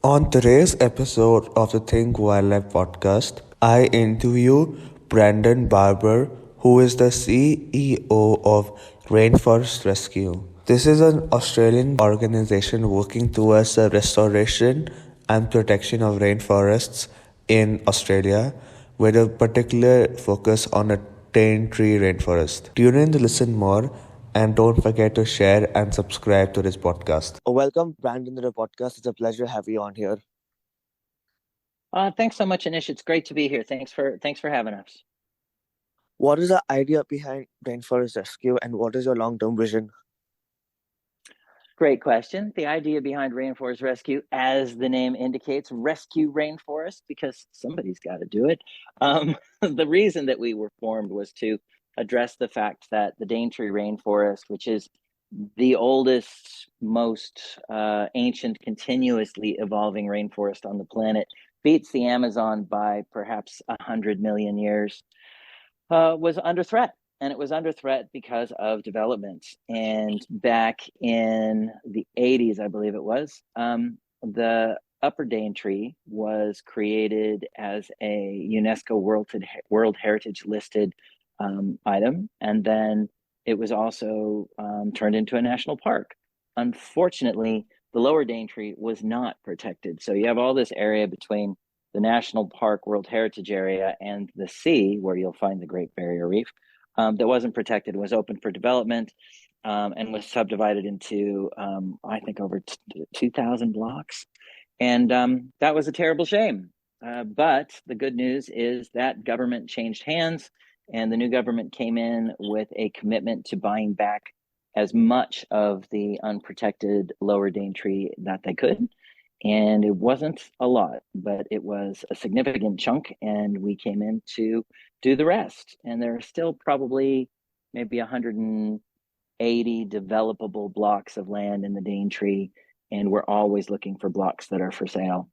On today's episode of the Think Wildlife podcast, I interview Branden Barber, who is the CEO of Rainforest Rescue. This is an Australian organization working towards the restoration and protection of rainforests in Australia, with a particular focus on a Daintree Rainforest. Tune in to listen more and don't forget to share and subscribe to this podcast. Welcome, Brandon, to the podcast. It's a pleasure to have you on here. Thanks so much, Anish. It's great to be here. Thanks for having us. What is the idea behind Rainforest Rescue and what is your long-term vision? Great question. The idea behind Rainforest Rescue, as the name indicates, rescue rainforest because somebody's got to do it. The reason that we were formed was to address the fact that the Daintree Rainforest, which is the oldest, most ancient, continuously evolving rainforest on the planet, beats the Amazon by perhaps 100 million years, was under threat. And it was under threat because of developments. And back in the 80s, I believe it was, the Upper Daintree was created as a UNESCO World Heritage listed item. And then it was also turned into a national park. Unfortunately, the Lower Daintree was not protected. So you have all this area between the National Park World Heritage Area and the sea, where you'll find the Great Barrier Reef, that wasn't protected, was open for development, and was subdivided into, I think, over 2,000 blocks. And that was a terrible shame. But the good news is that government changed hands, and the new government came in with a commitment to buying back as much of the unprotected Lower Daintree that they could. And it wasn't a lot, but it was a significant chunk, and we came in to do the rest. And there are still probably maybe 180 developable blocks of land in the Daintree, and we're always looking for blocks that are for sale.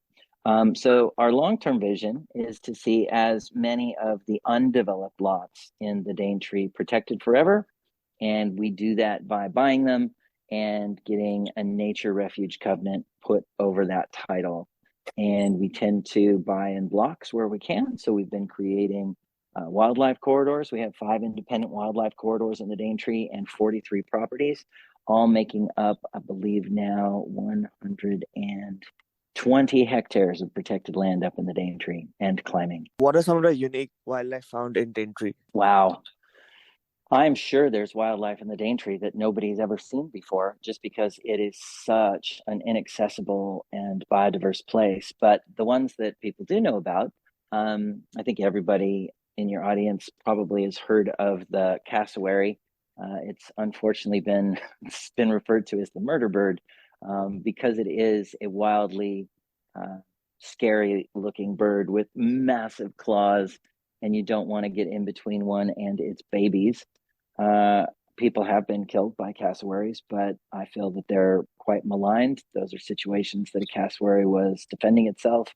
So our long-term vision is to see as many of the undeveloped lots in the Daintree protected forever, and we do that by buying them and getting a nature refuge covenant put over that title. And we tend to buy in blocks where we can. So we've been creating wildlife corridors. We have 5 independent wildlife corridors in the Daintree and 43 properties, all making up, I believe now, 120 hectares of protected land up in the Daintree and climbing. What are some of the unique wildlife found in Daintree? Wow. I'm sure there's wildlife in the Daintree that nobody's ever seen before, just because it is such an inaccessible and biodiverse place. But the ones that people do know about, I think everybody in your audience probably has heard of the cassowary. It's unfortunately it's been referred to as the murder bird, because it is a wildly scary-looking bird with massive claws, and you don't want to get in between one and its babies. People have been killed by cassowaries, but I feel that they're quite maligned. Those are situations that a cassowary was defending itself.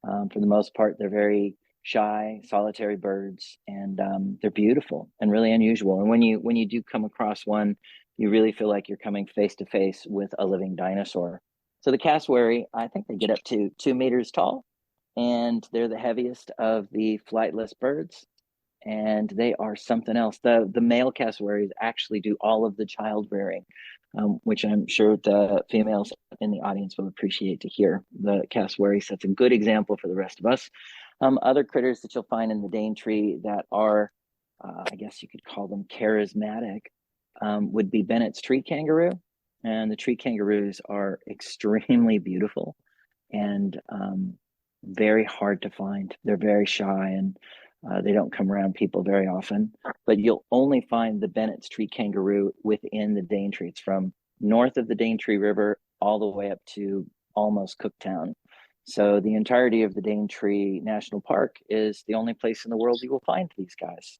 For the most part, they're very shy, solitary birds, and they're beautiful and really unusual. And when you do come across one, you really feel like you're coming face to face with a living dinosaur. So the cassowary, I think they get up to 2 meters tall, and they're the heaviest of the flightless birds. And they are something else. The male cassowaries actually do all of the childbearing, which I'm sure the females in the audience will appreciate to hear. The cassowary sets a good example for the rest of us. Other critters that you'll find in the Daintree that are, I guess you could call them charismatic, would be Bennett's tree kangaroo. And the tree kangaroos are extremely beautiful and very hard to find. They're very shy, and they don't come around people very often, but you'll only find the Bennett's tree kangaroo within the Daintree. It's from north of the Daintree River all the way up to almost Cooktown. So the entirety of the Daintree National Park is the only place in the world you will find these guys.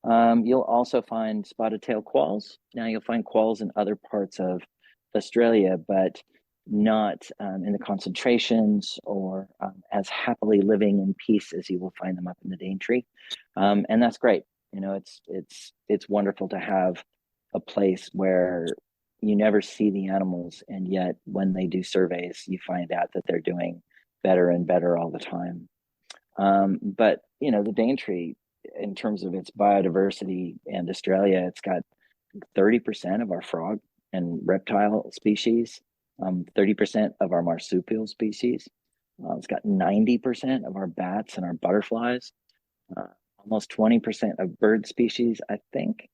You'll also find spotted-tailed quolls. Now you'll find quolls in other parts of Australia, but not in the concentrations or as happily living in peace as you will find them up in the Daintree. And that's great. You know, it's wonderful to have a place where you never see the animals, and yet when they do surveys, you find out that they're doing better and better all the time. But the Daintree, in terms of its biodiversity in Australia, it's got 30% of our frog and reptile species, 30% of our marsupial species. It's got 90% of our bats and our butterflies, uh, almost 20% of bird species, I think.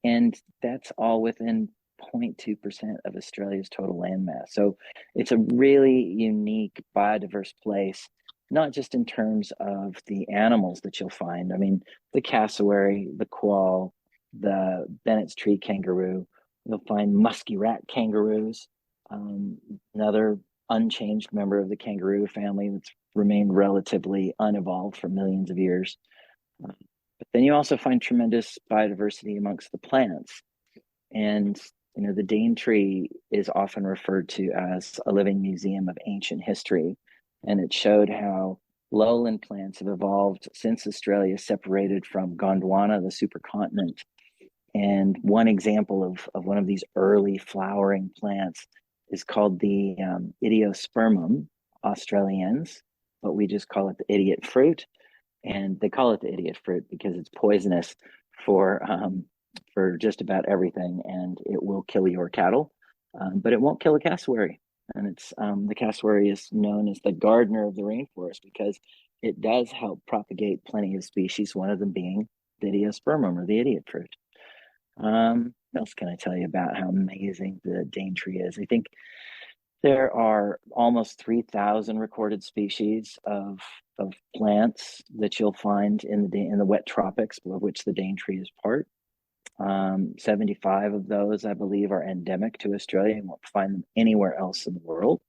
And that's all within 0.2% of Australia's total landmass. So it's a really unique, biodiverse place, not just in terms of the animals that you'll find. I mean, the cassowary, the quoll, the Bennett's tree kangaroo, you'll find musky rat kangaroos, another unchanged member of the kangaroo family that's remained relatively unevolved for millions of years. But then you also find tremendous biodiversity amongst the plants. And, the Daintree is often referred to as a living museum of ancient history. And it showed how lowland plants have evolved since Australia separated from Gondwana, the supercontinent. And one example of one of these early flowering plants is called the Idiospermum australiense, but we just call it the idiot fruit. And they call it the idiot fruit because it's poisonous for just about everything, and it will kill your cattle, but it won't kill a cassowary. And it's the cassowary is known as the gardener of the rainforest because it does help propagate plenty of species. One of them being the Idiospermum, or the idiot fruit. What else can I tell you about how amazing the Daintree is? I think there are almost 3,000 recorded species of plants that you'll find in the wet tropics, of which the Daintree is part. 75 of those, I believe, are endemic to Australia and won't find them anywhere else in the world.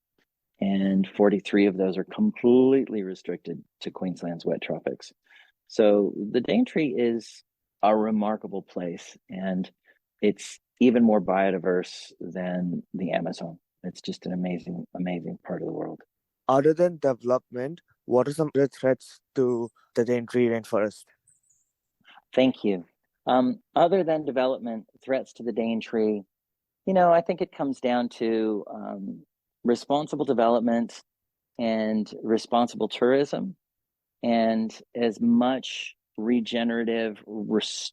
And 43 of those are completely restricted to Queensland's wet tropics. So the Daintree is a remarkable place, and it's even more biodiverse than the Amazon. It's just an amazing, amazing part of the world. Other than development, what are some other threats to the Daintree rainforest? Thank you. Other than development, threats to the Daintree, I think it comes down to responsible development and responsible tourism, and as much regenerative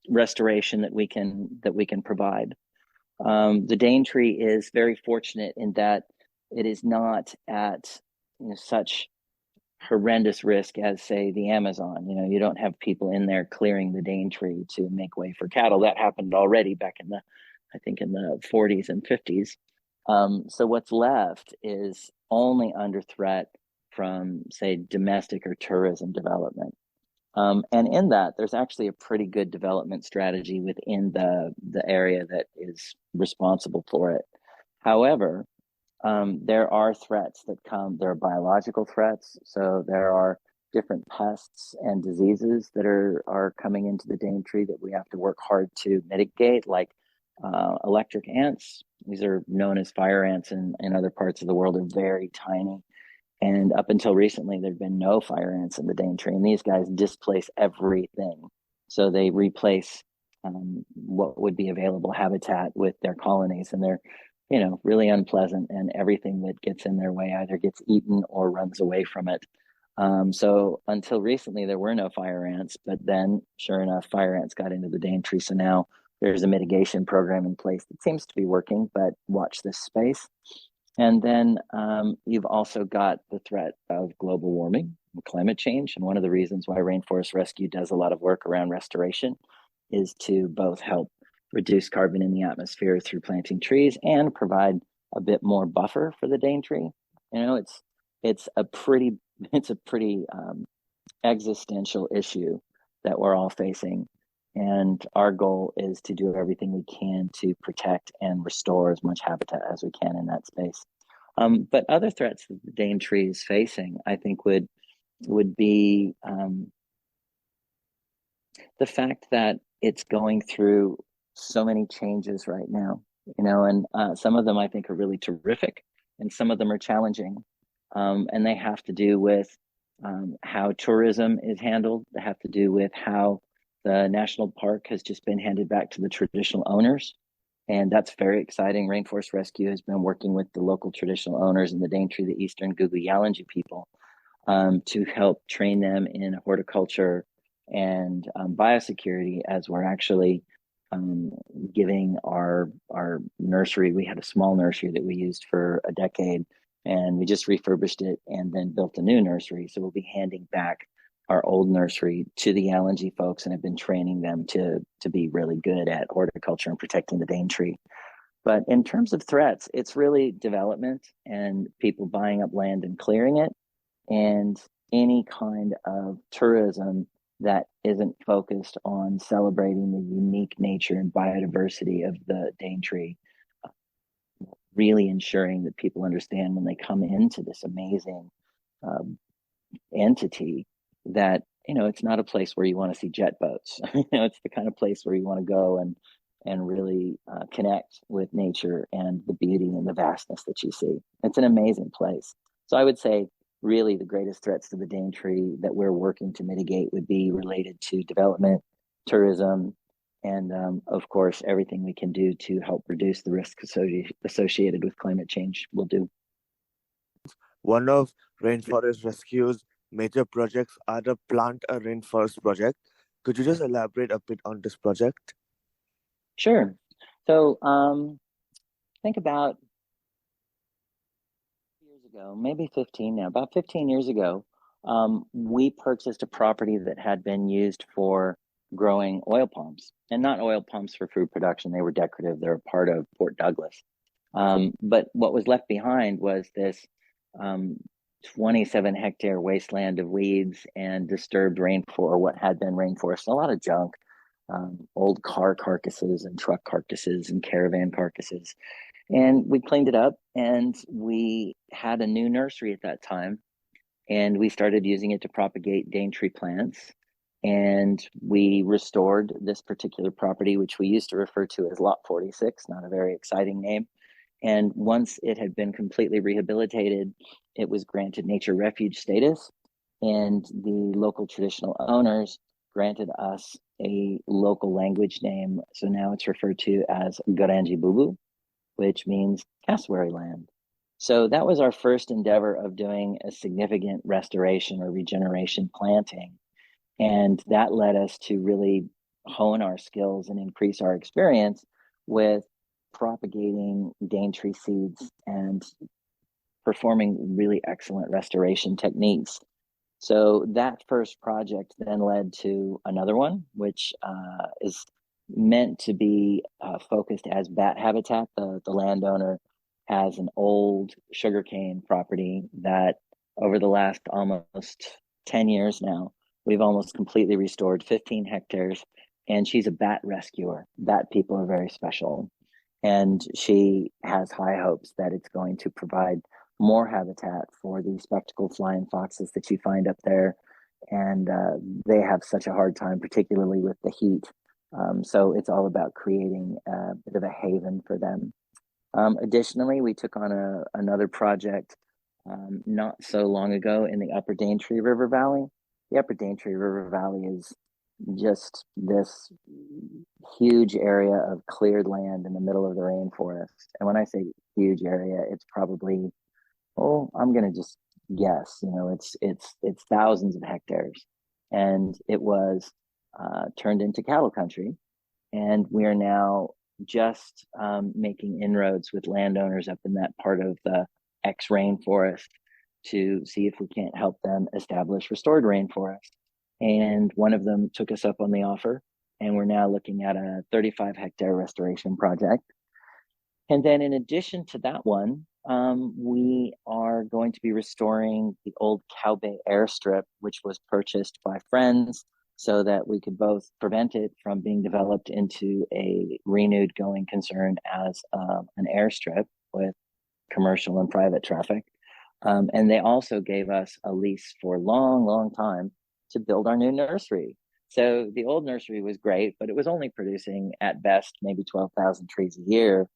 restoration that we can provide. The Daintree is very fortunate in that it is not at such horrendous risk as, say, the Amazon. You don't have people in there clearing the Daintree to make way for cattle. That happened already back in the 40s and 50s. So what's left is only under threat from, say, domestic or tourism development. And in that, there's actually a pretty good development strategy within the area that is responsible for it. However, there are threats that come. There are biological threats. So there are different pests and diseases that are coming into the Daintree that we have to work hard to mitigate, like electric ants. These are known as fire ants in other parts of the world. They're very tiny. And up until recently, there'd been no fire ants in the Daintree, and these guys displace everything. So they replace what would be available habitat with their colonies, and they're, really unpleasant. And everything that gets in their way either gets eaten or runs away from it. So until recently, there were no fire ants, but then, sure enough, fire ants got into the Daintree. So now there's a mitigation program in place that seems to be working, but watch this space. And then you've also got the threat of global warming and climate change. And one of the reasons why Rainforest Rescue does a lot of work around restoration is to both help reduce carbon in the atmosphere through planting trees and provide a bit more buffer for the Daintree. It's a pretty existential issue that we're all facing. And our goal is to do everything we can to protect and restore as much habitat as we can in that space. But other threats that the Daintree is facing, I think, would be the fact that it's going through so many changes right now. And some of them I think are really terrific, and some of them are challenging. And they have to do with how tourism is handled. They have to do with how the national park has just been handed back to the traditional owners. And that's very exciting. Rainforest Rescue has been working with the local traditional owners in the Daintree, the Eastern Gugu Yalanji people, to help train them in horticulture and biosecurity, as we're actually giving our nursery. We had a small nursery that we used for a decade, and we just refurbished it and then built a new nursery. So we'll be handing back our old nursery to the Yalanji folks, and have been training them to be really good at horticulture and protecting the Daintree. But in terms of threats, it's really development and people buying up land and clearing it, and any kind of tourism that isn't focused on celebrating the unique nature and biodiversity of the Daintree, really ensuring that people understand when they come into this amazing entity that, it's not a place where you want to see jet boats. It's the kind of place where you want to go and really connect with nature and the beauty and the vastness that you see. It's an amazing place. So I would say really the greatest threats to the Daintree that we're working to mitigate would be related to development, tourism, and of course, everything we can do to help reduce the risks associated with climate change will do. One of Rainforest Rescue's major projects are the Plant a Rainforest project. Could you just elaborate a bit on this project? Sure. So think about years ago, maybe 15 now, about 15 years ago, we purchased a property that had been used for growing oil palms, and not oil palms for food production. They were decorative. They were part of Port Douglas. But what was left behind was this 27-hectare wasteland of weeds and disturbed rainforest, what had been rainforest, a lot of junk, old car carcasses and truck carcasses and caravan carcasses. And we cleaned it up, and we had a new nursery at that time, and we started using it to propagate Daintree plants. And we restored this particular property, which we used to refer to as Lot 46, not a very exciting name. And once it had been completely rehabilitated, it was granted nature refuge status, and the local traditional owners granted us a local language name. So now it's referred to as Garanji Bubu, which means cassowary land. So that was our first endeavor of doing a significant restoration or regeneration planting. And that led us to really hone our skills and increase our experience with propagating Daintree seeds and performing really excellent restoration techniques. So that first project then led to another one, which is meant to be focused as bat habitat. The landowner has an old sugarcane property that over the last almost 10 years now, we've almost completely restored 15 hectares, and she's a bat rescuer. Bat people are very special. And she has high hopes that it's going to provide more habitat for the spectacled flying foxes that you find up there. And they have such a hard time, particularly with the heat. So it's all about creating a bit of a haven for them. Additionally, we took on another project not so long ago in the Upper Daintree River Valley. The Upper Daintree River Valley is just this huge area of cleared land in the middle of the rainforest. And when I say huge area, it's probably, I'm going to just guess, it's thousands of hectares. And it was turned into cattle country. And we are now just making inroads with landowners up in that part of the ex-rainforest to see if we can't help them establish restored rainforest. And one of them took us up on the offer, and we're now looking at a 35-hectare restoration project. And then in addition to that one, we are going to be restoring the old Cow Bay airstrip, which was purchased by friends so that we could both prevent it from being developed into a renewed going concern as an airstrip with commercial and private traffic. And they also gave us a lease for a long, long time to build our new nursery. So the old nursery was great, but it was only producing at best maybe 12,000 trees a year.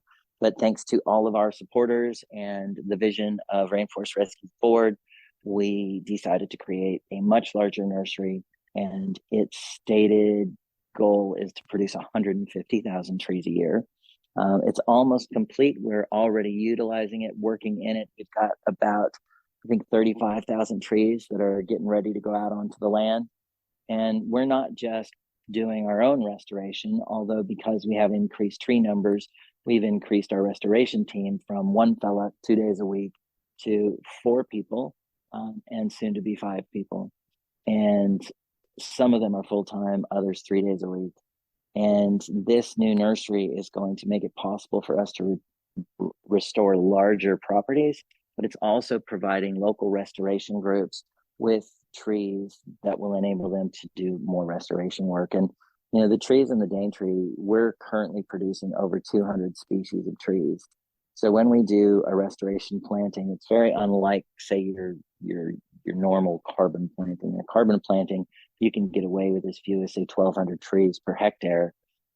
But thanks to all of our supporters and the vision of Rainforest Rescue Board, we decided to create a much larger nursery, and its stated goal is to produce 150,000 trees a year. It's almost complete. We're already utilizing it, working in it. We've got about, I think, 35,000 trees that are getting ready to go out onto the land. And we're not just doing our own restoration, although because we have increased tree numbers, we've increased our restoration team from one fella 2 days a week to 4 people, and soon to be 5 people. And some of them are full time, others 3 days a week. And this new nursery is going to make it possible for us to restore larger properties, but it's also providing local restoration groups with trees that will enable them to do more restoration work. And the trees in the Daintree, we're currently producing over 200 species of trees. So when we do a restoration planting, it's very unlike, say, your normal carbon planting. A carbon planting, you can get away with as few as, say, 1,200 trees per hectare,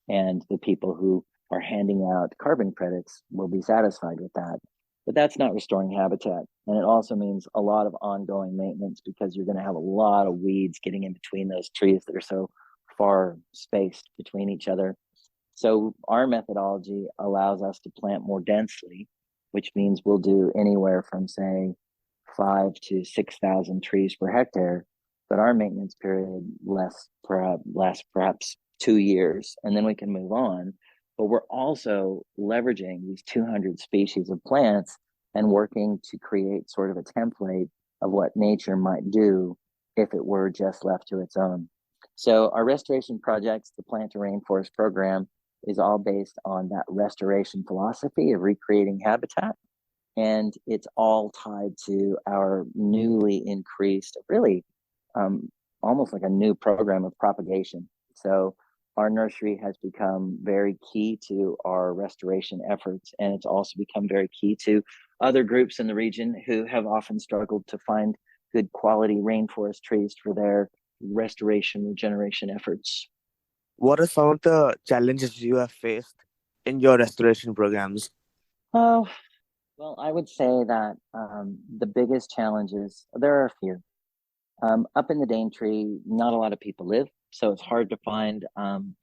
and the people who are handing out carbon credits will be satisfied with that. But that's not restoring habitat. And it also means a lot of ongoing maintenance, because you're going to have a lot of weeds getting in between those trees that are so far spaced between each other. So our methodology allows us to plant more densely, which means we'll do anywhere from, say, 5,000 to 6,000 trees per hectare, but our maintenance period lasts perhaps 2 years, and then we can move on. But we're also leveraging these 200 species of plants and working to create sort of a template of what nature might do if it were just left to its own. So our restoration projects, the Plant to Rainforest program, is all based on that restoration philosophy of recreating habitat. And it's all tied to our newly increased, really almost like a new program of propagation. So our nursery has become very key to our restoration efforts, and it's also become very key to other groups in the region who have often struggled to find good quality rainforest trees for their restoration regeneration efforts. What are some of the challenges you have faced in your restoration programs? Oh, well, I would say that the biggest challenges, there are a few. Up in the Daintree, not a lot of people live, so it's hard to find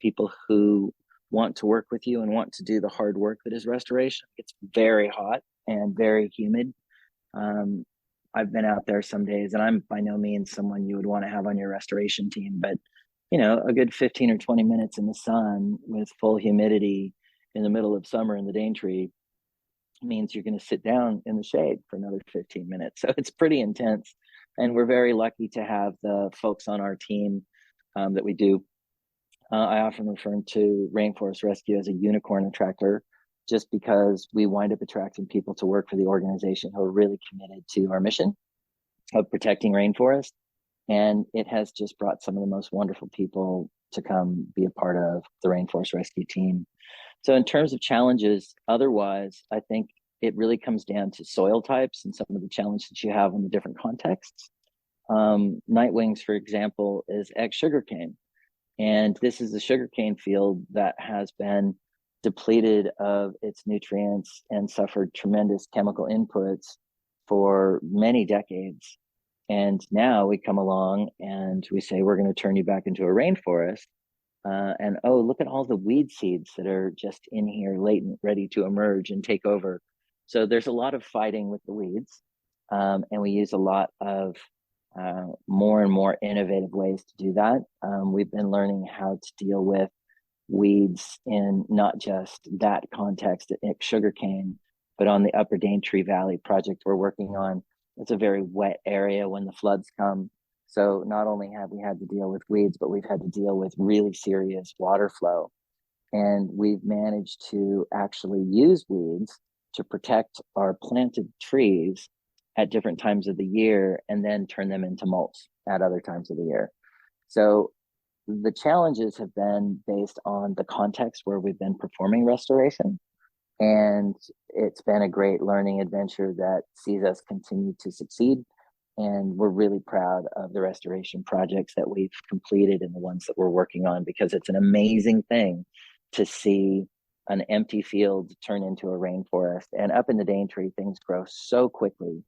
people who want to work with you and want to do the hard work that is restoration. It's very hot and very humid. I've been out there some days, and I'm by no means someone you would want to have on your restoration team, but a good 15 or 20 minutes in the sun with full humidity in the middle of summer in the Daintree means you're going to sit down in the shade for another 15 minutes. So it's pretty intense. And we're very lucky to have the folks on our team that we do. I often refer to Rainforest Rescue as a unicorn attractor, just because we wind up attracting people to work for the organization who are really committed to our mission of protecting rainforest. And it has just brought some of the most wonderful people to come be a part of the Rainforest Rescue team. So in terms of challenges, otherwise, I think it really comes down to soil types and some of the challenges that you have in the different contexts. Night wings, for example, is ex-sugarcane. And this is a sugarcane field that has been depleted of its nutrients and suffered tremendous chemical inputs for many decades. And now we come along and we say, we're going to turn you back into a rainforest. And oh, look at all the weed seeds that are just in here latent, ready to emerge and take over. So there's a lot of fighting with the weeds. And we use a lot of more and more innovative ways to do that. We've been learning how to deal with weeds in not just that context at sugarcane, but on the Upper Daintree Valley project we're working on. It's a very wet area when the floods come. So not only have we had to deal with weeds, but we've had to deal with really serious water flow. And we've managed to actually use weeds to protect our planted trees at different times of the year, and then turn them into mulch at other times of the year. So the challenges have been based on the context where we've been performing restoration. And it's been a great learning adventure that sees us continue to succeed. And we're really proud of the restoration projects that we've completed and the ones that we're working on, because it's an amazing thing to see an empty field turn into a rainforest. And up in the Daintree, things grow so quickly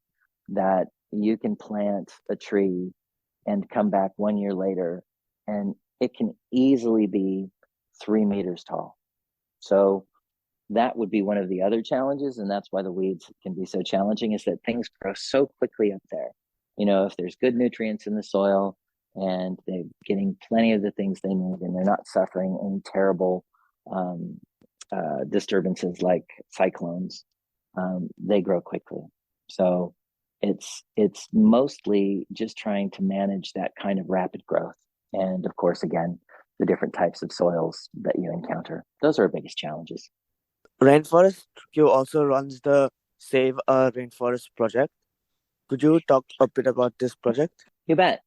that you can plant a tree and come back 1 year later, and it can easily be 3 meters tall. So that would be one of the other challenges, and that's why the weeds can be so challenging, is that things grow so quickly up there. If there's good nutrients in the soil and they're getting plenty of the things they need and they're not suffering any terrible um, disturbances like cyclones, they grow quickly. So it's mostly just trying to manage that kind of rapid growth. And of course, again, the different types of soils that you encounter. Those are our biggest challenges. Rainforest Rescue also runs the Save a Rainforest project. Could you talk a bit about this project? You bet.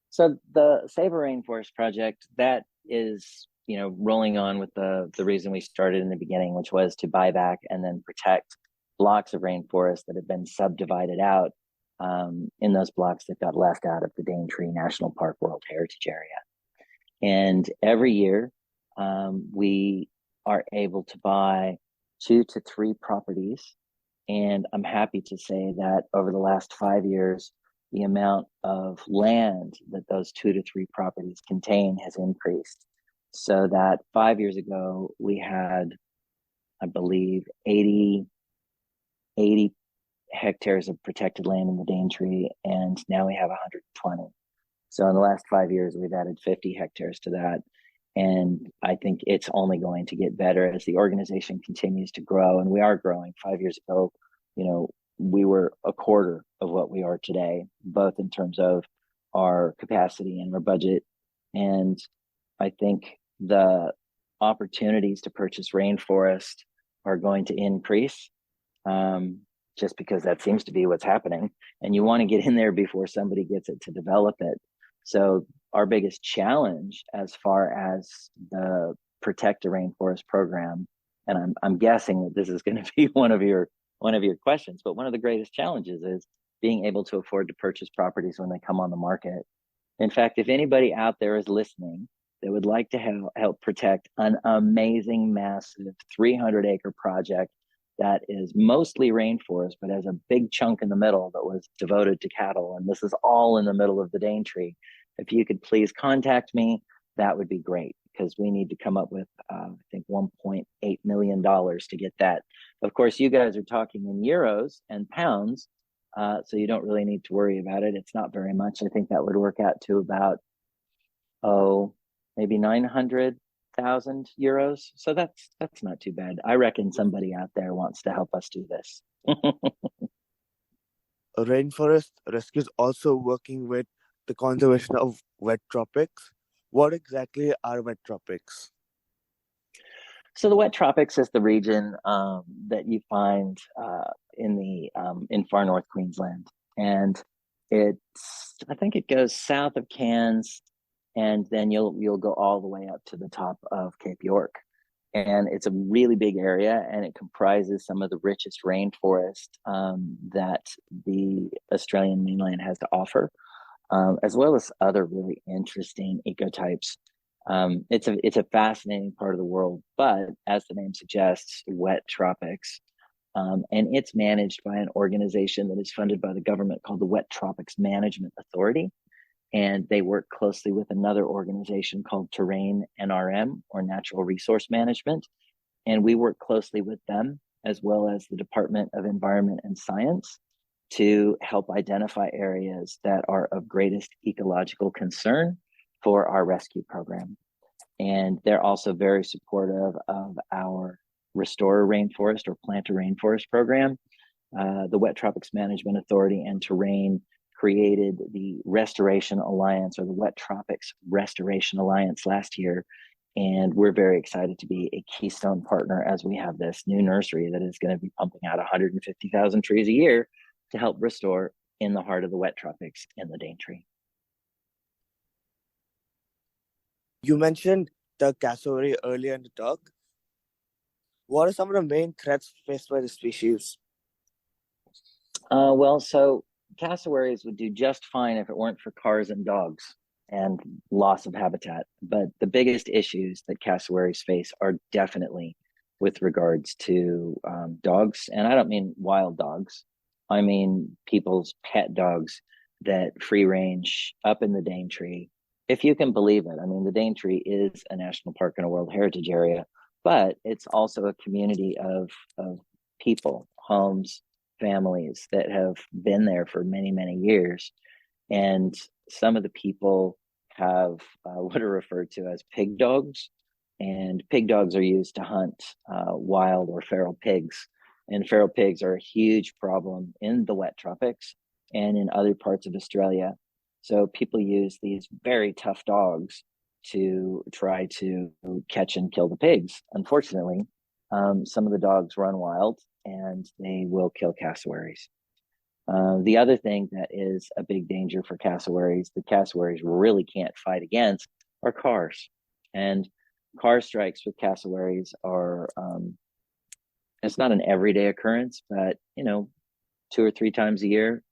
So the Save a Rainforest project, that is, rolling on with the reason we started in the beginning, which was to buy back and then protect blocks of rainforest that have been subdivided out in those blocks that got left out of the Daintree National Park World Heritage Area. And every year, we are able to buy 2 to 3 properties. And I'm happy to say that over the last 5 years, the amount of land that those 2 to 3 properties contain has increased. So that 5 years ago, we had, I believe, 80 hectares of protected land in the Daintree, and now we have 120. So in the last 5 years, we've added 50 hectares to that. And I think it's only going to get better as the organization continues to grow. And we are growing. 5 years ago, we were a quarter of what we are today, both in terms of our capacity and our budget. And I think the opportunities to purchase rainforest are going to increase, just because that seems to be what's happening. And you want to get in there before somebody gets it to develop it. So our biggest challenge as far as the Protect a Rainforest program, and I'm guessing that this is going to be one of your questions, but one of the greatest challenges is being able to afford to purchase properties when they come on the market. In fact, if anybody out there is listening that would like to help protect an amazing, massive 300-acre project that is mostly rainforest, but has a big chunk in the middle that was devoted to cattle, and this is all in the middle of the Daintree, if you could please contact me, that would be great, because we need to come up with, I think, $1.8 million to get that. Of course, you guys are talking in euros and pounds, so you don't really need to worry about it. It's not very much. I think that would work out to about, maybe 900,000 euros. So that's not too bad. I reckon somebody out there wants to help us do this. Rainforest Rescue is also working with the conservation of wet tropics. What exactly are wet tropics? So the wet tropics is the region that you find in far north Queensland, and I think it goes south of Cairns, and then you'll go all the way up to the top of Cape York, and it's a really big area, and it comprises some of the richest rainforest that the Australian mainland has to offer, as well as other really interesting ecotypes. It's a fascinating part of the world, but as the name suggests, wet tropics. And it's managed by an organization that is funded by the government called the Wet Tropics Management Authority. And they work closely with another organization called Terrain NRM, or Natural Resource Management. And we work closely with them, as well as the Department of Environment and Science, to help identify areas that are of greatest ecological concern for our rescue program. And they're also very supportive of our Restore a Rainforest or Plant a Rainforest program. The Wet Tropics Management Authority and Terrain created the Restoration Alliance, or the Wet Tropics Restoration Alliance, last year. And we're very excited to be a keystone partner as we have this new nursery that is going to be pumping out 150,000 trees a year to help restore in the heart of the wet tropics in the Daintree. You mentioned the cassowary earlier in the talk. What are some of the main threats faced by the species? So cassowaries would do just fine if it weren't for cars and dogs and loss of habitat. But the biggest issues that cassowaries face are definitely with regards to dogs. And I don't mean wild dogs. I mean people's pet dogs that free range up in the Daintree. If you can believe it, I mean, the Daintree is a national park and a World Heritage Area, but it's also a community of people, homes, families that have been there for many, many years. And some of the people have what are referred to as pig dogs. And pig dogs are used to hunt wild or feral pigs. And feral pigs are a huge problem in the wet tropics and in other parts of Australia. So people use these very tough dogs to try to catch and kill the pigs. Unfortunately, some of the dogs run wild and they will kill cassowaries. The other thing that is a big danger for cassowaries, the cassowaries really can't fight against, are cars. And car strikes with cassowaries are, it's not an everyday occurrence, but, 2 or 3 times a year,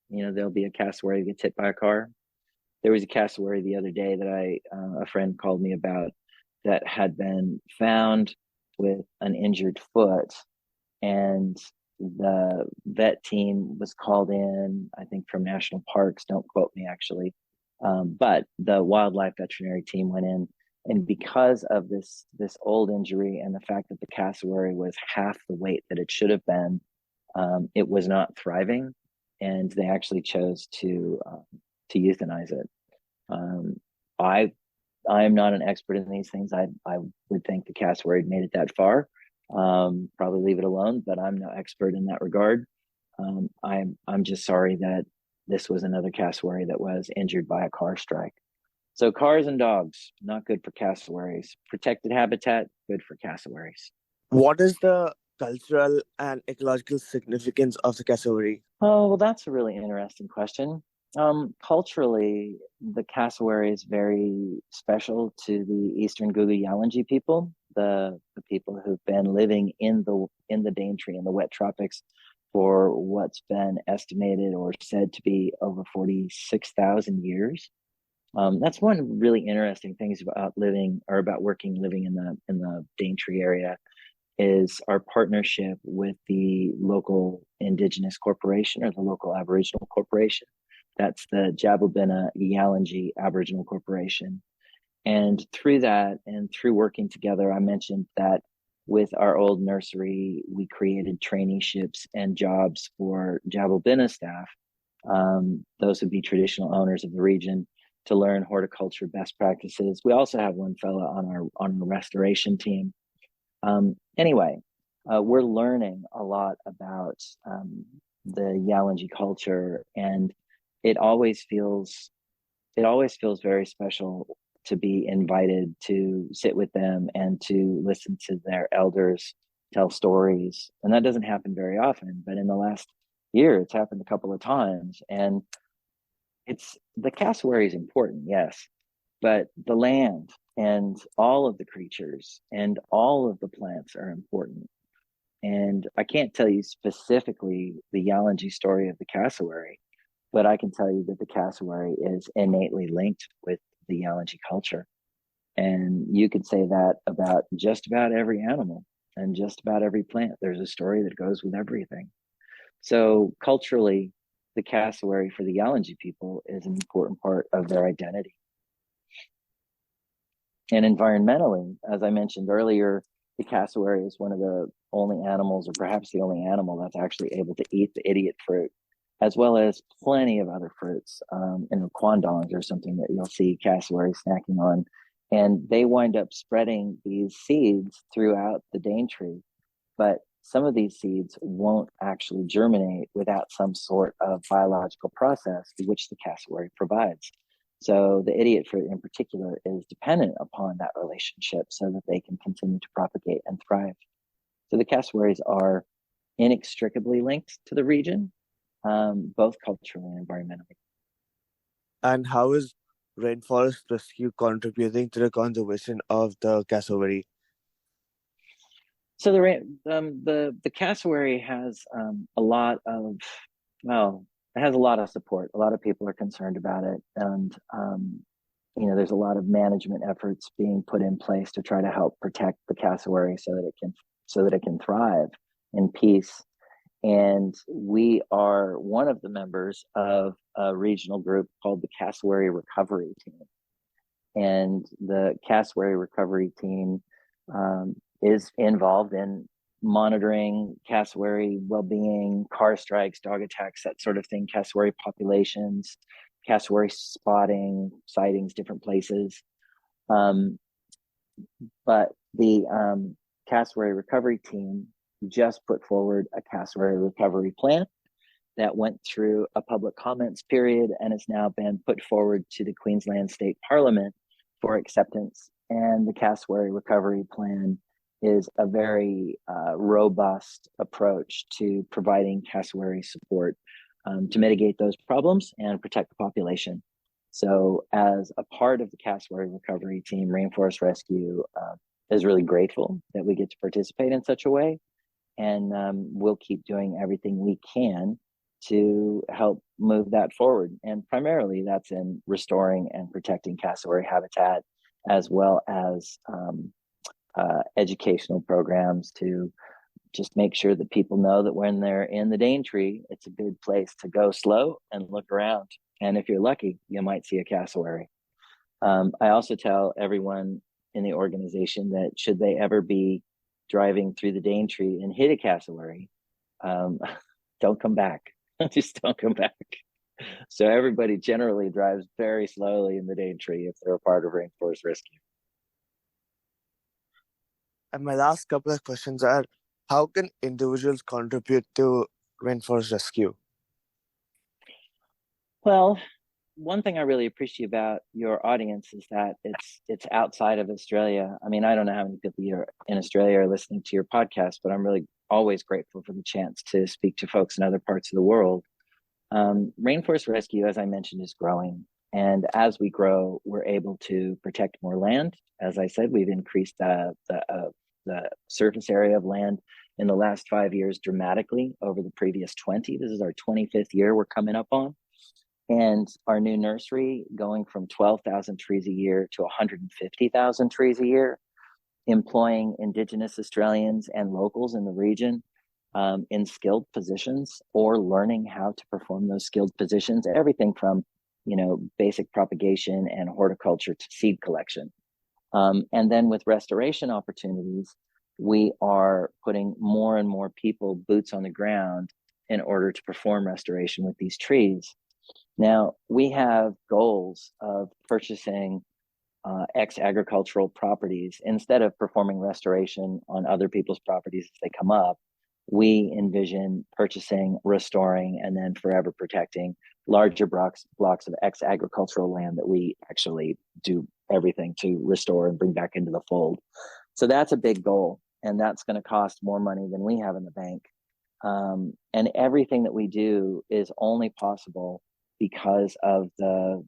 there'll be a cassowary that gets hit by a car. There was a cassowary the other day that a friend called me about that had been found with an injured foot, and the vet team was called in, I think from national parks, don't quote me actually, but the wildlife veterinary team went in, and because of this old injury and the fact that the cassowary was half the weight that it should have been, it was not thriving, and they actually chose to euthanize it. I I am not an expert in these things. I would think the cassowary made it that far. Probably leave it alone, but I'm no expert in that regard. I'm just sorry that this was another cassowary that was injured by a car strike. So cars and dogs, not good for cassowaries. Protected habitat, good for cassowaries. What is the cultural and ecological significance of the cassowary? Oh, well, that's a really interesting question. Culturally, the cassowary is very special to the Eastern Gugu Yalanji people, the people who've been living in the Daintree in the wet tropics for what's been estimated or said to be over 46,000 years. That's one really interesting things about living or about working living in the Daintree area is our partnership with the local indigenous corporation or the local Aboriginal corporation. That's the Jabobina Yalanji Aboriginal Corporation. And through that and through working together, I mentioned that with our old nursery, we created traineeships and jobs for Jabobina staff. Those would be traditional owners of the region to learn horticulture best practices. We also have one fellow on the restoration team. Anyway, we're learning a lot about the Yalanji culture, and it always feels very special to be invited to sit with them and to listen to their elders tell stories. And that doesn't happen very often, but in the last year, it's happened a couple of times. And it's the cassowary is important, yes, but the land and all of the creatures and all of the plants are important. And I can't tell you specifically the Yalanji story of the cassowary, but I can tell you that the cassowary is innately linked with the Yalanji culture. And you could say that about just about every animal and just about every plant. There's a story that goes with everything. So culturally, the cassowary for the Yalanji people is an important part of their identity. And environmentally, as I mentioned earlier, the cassowary is one of the only animals, or perhaps the only animal, that's actually able to eat the idiot fruit, as well as plenty of other fruits. Quandongs are something that you'll see cassowary snacking on. And they wind up spreading these seeds throughout the Daintree. But some of these seeds won't actually germinate without some sort of biological process, which the cassowary provides. So the idiot fruit in particular is dependent upon that relationship so that they can continue to propagate and thrive. So the cassowaries are inextricably linked to the region, both culturally and environmentally. And how is Rainforest Rescue contributing to the conservation of the cassowary? So the cassowary has a lot of, well, it has a lot of support. A lot of people are concerned about it, and there's a lot of management efforts being put in place to try to help protect the cassowary so that it can thrive in peace. And we are one of the members of a regional group called the Cassowary Recovery Team. And the Cassowary Recovery Team is involved in monitoring cassowary well-being, car strikes, dog attacks, that sort of thing, cassowary populations, cassowary spotting, sightings, different places. But the cassowary recovery team just put forward a cassowary recovery plan that went through a public comments period and has now been put forward to the Queensland State Parliament for acceptance. And the cassowary recovery plan is a very robust approach to providing cassowary support to mitigate those problems and protect the population. So as a part of the cassowary recovery team, Rainforest Rescue is really grateful that we get to participate in such a way. And we'll keep doing everything we can to help move that forward. And primarily that's in restoring and protecting cassowary habitat, as well as educational programs to just make sure that people know that when they're in the Daintree, it's a good place to go slow and look around. And if you're lucky, you might see a cassowary. I also tell everyone in the organization that should they ever be driving through the Daintree and hit a cassowary, don't come back. Just don't come back. So everybody generally drives very slowly in the Daintree if they're a part of Rainforest Rescue. And my last couple of questions are, how can individuals contribute to Rainforest Rescue? Well, one thing I really appreciate about your audience is that it's outside of Australia. I mean, I don't know how many people here in Australia are listening to your podcast, but I'm really always grateful for the chance to speak to folks in other parts of the world. Rainforest Rescue, as I mentioned, is growing. And as we grow, we're able to protect more land. As I said, we've increased the surface area of land in the last 5 years dramatically over the previous 20. This is our 25th year we're coming up on. And our new nursery going from 12,000 trees a year to 150,000 trees a year, employing Indigenous Australians and locals in the region in skilled positions or learning how to perform those skilled positions, everything from, basic propagation and horticulture to seed collection. And then with restoration opportunities, we are putting more and more people boots on the ground in order to perform restoration with these trees. Now, we have goals of purchasing ex-agricultural properties. Instead of performing restoration on other people's properties as they come up, we envision purchasing, restoring, and then forever protecting larger blocks of ex-agricultural land that we actually do everything to restore and bring back into the fold. So that's a big goal, and that's going to cost more money than we have in the bank. And everything that we do is only possible because of the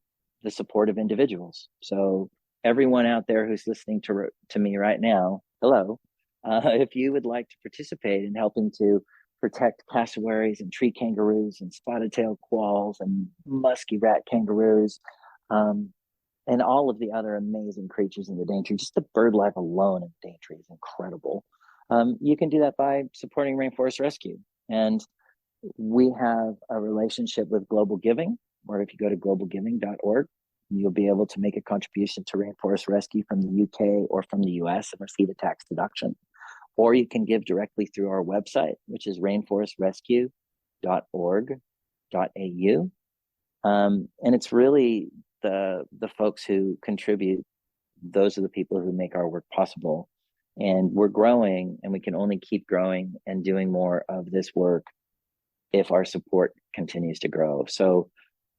support of individuals. So everyone out there who's listening to me right now, hello. If you would like to participate in helping to protect cassowaries and tree kangaroos and spotted-tailed quolls and musky rat kangaroos, and all of the other amazing creatures in the Daintree, just the bird life alone in the Daintree is incredible. You can do that by supporting Rainforest Rescue. And we have a relationship with Global Giving, or if you go to globalgiving.org, you'll be able to make a contribution to Rainforest Rescue from the UK or from the US and receive a tax deduction. Or you can give directly through our website, which is rainforestrescue.org.au. And it's really the folks who contribute. Those are the people who make our work possible. And we're growing, and we can only keep growing and doing more of this work if our support continues to grow. So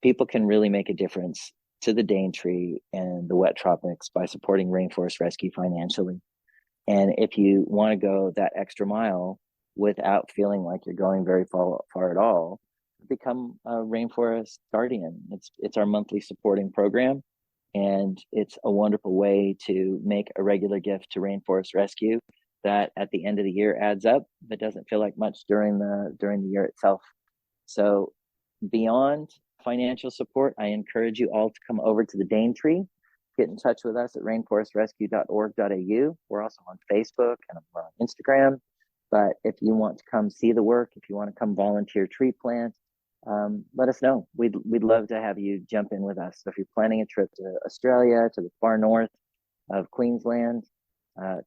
people can really make a difference to the Daintree and the wet tropics by supporting Rainforest Rescue financially. And if you want to go that extra mile without feeling like you're going very far at all, become a Rainforest Guardian. It's our monthly supporting program, and it's a wonderful way to make a regular gift to Rainforest Rescue that at the end of the year adds up, but doesn't feel like much during the year itself. So beyond financial support, I encourage you all to come over to the Daintree. Get in touch with us at rainforestrescue.org.au. We're also on Facebook and we're on Instagram. But if you want to come see the work, if you want to come volunteer tree plant, let us know. We'd love to have you jump in with us. So if you're planning a trip to Australia, to the far north of Queensland,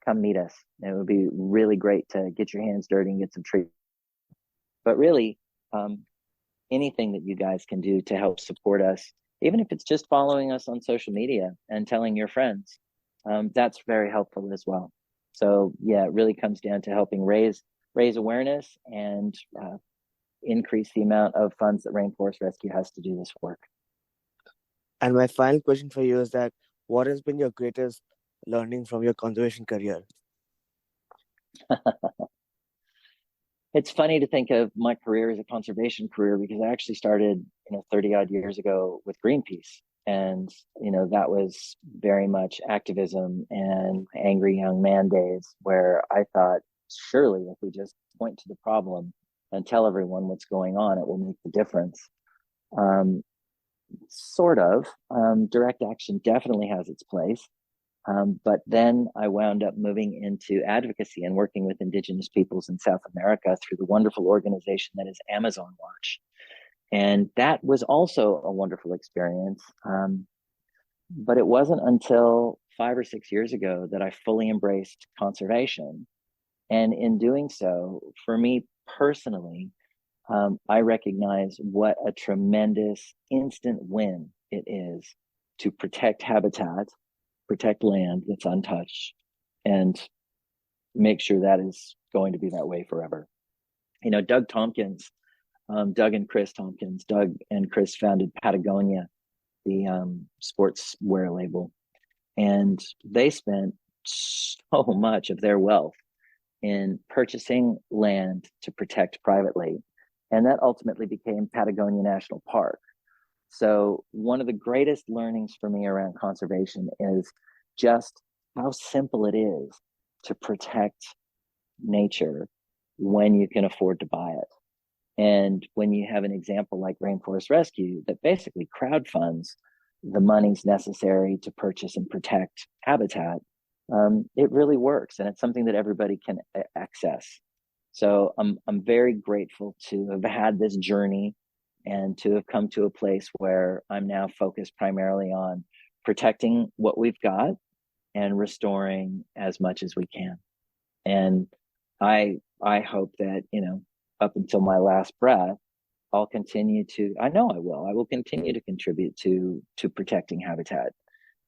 come meet us. It would be really great to get your hands dirty and get some treatment. But really, anything that you guys can do to help support us, even if it's just following us on social media and telling your friends, that's very helpful as well. So yeah, it really comes down to helping raise awareness and increase the amount of funds that Rainforest Rescue has to do this work. And my final question for you is that what has been your greatest learning from your conservation career? It's funny to think of my career as a conservation career because I actually started, 30 odd years ago with Greenpeace. And, that was very much activism and angry young man days where I thought, surely if we just point to the problem and tell everyone what's going on, it will make the difference. Sort of. Direct action definitely has its place. But then I wound up moving into advocacy and working with indigenous peoples in South America through the wonderful organization that is Amazon Watch. And that was also a wonderful experience. But it wasn't until 5 or 6 years ago that I fully embraced conservation. And in doing so, for me personally, I recognize what a tremendous instant win it is to protect habitat, protect land that's untouched, and make sure that is going to be that way forever. Doug Tompkins, Doug and Chris Tompkins, Doug and Chris founded Patagonia, the sportswear label, and they spent so much of their wealth in purchasing land to protect privately, and that ultimately became Patagonia National Park. So one of the greatest learnings for me around conservation is just how simple it is to protect nature when you can afford to buy it. And when you have an example like Rainforest Rescue that basically crowdfunds the monies necessary to purchase and protect habitat, it really works. And it's something that everybody can access. So I'm very grateful to have had this journey and to have come to a place where I'm now focused primarily on protecting what we've got and restoring as much as we can. And I hope that, up until my last breath, I'll continue to, I know I will continue to contribute to protecting habitat.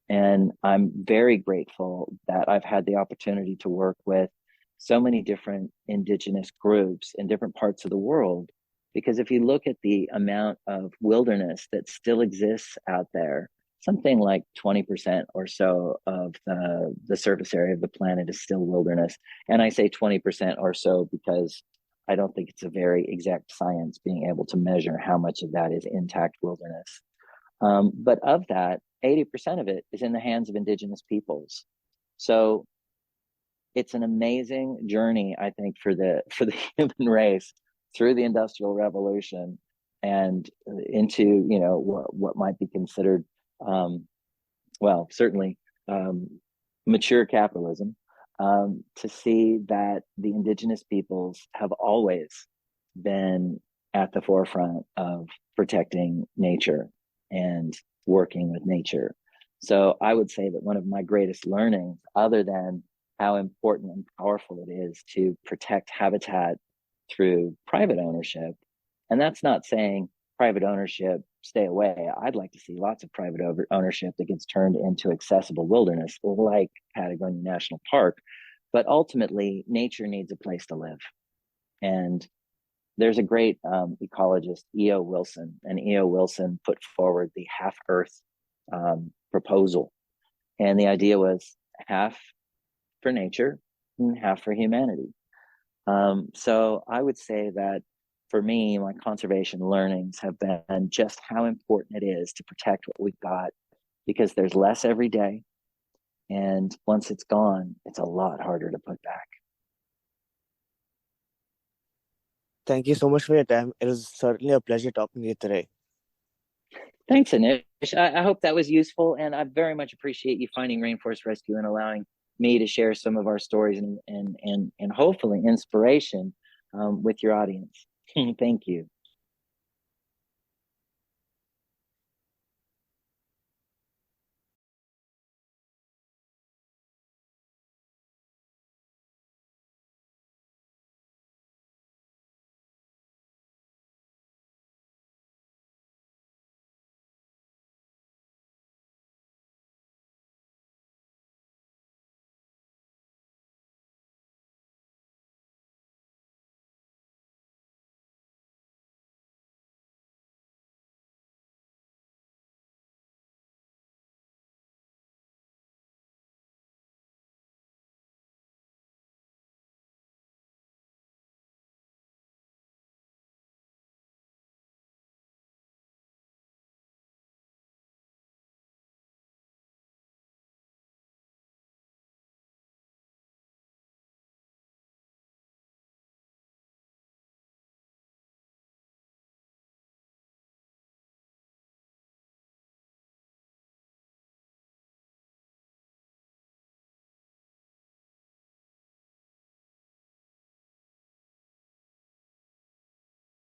And I'm very grateful that I've had the opportunity to work with so many different indigenous groups in different parts of the world. Because if you look at the amount of wilderness that still exists out there, something like 20% or so of the surface area of the planet is still wilderness. And I say 20% or so because I don't think it's a very exact science being able to measure how much of that is intact wilderness. But of that, 80% of it is in the hands of indigenous peoples. So it's an amazing journey, I think, for the human race through the Industrial Revolution and into what might be considered certainly mature capitalism, to see that the indigenous peoples have always been at the forefront of protecting nature and working with nature. So I would say that one of my greatest learnings, other than how important and powerful it is to protect habitat through private ownership, and that's not saying private ownership stay away. I'd like to see lots of private ownership that gets turned into accessible wilderness like Patagonia National Park. But ultimately, nature needs a place to live. And there's a great ecologist, E.O. Wilson, and E.O. Wilson put forward the half Earth proposal. And the idea was half for nature and half for humanity. So I would say that for me, my conservation learnings have been just how important it is to protect what we've got, because there's less every day. And once it's gone, it's a lot harder to put back. Thank you so much for your time. It was certainly a pleasure talking to you today. Thanks, Anish. I hope that was useful, and I very much appreciate you finding Rainforest Rescue and allowing me to share some of our stories and hopefully inspiration with your audience. Thank you.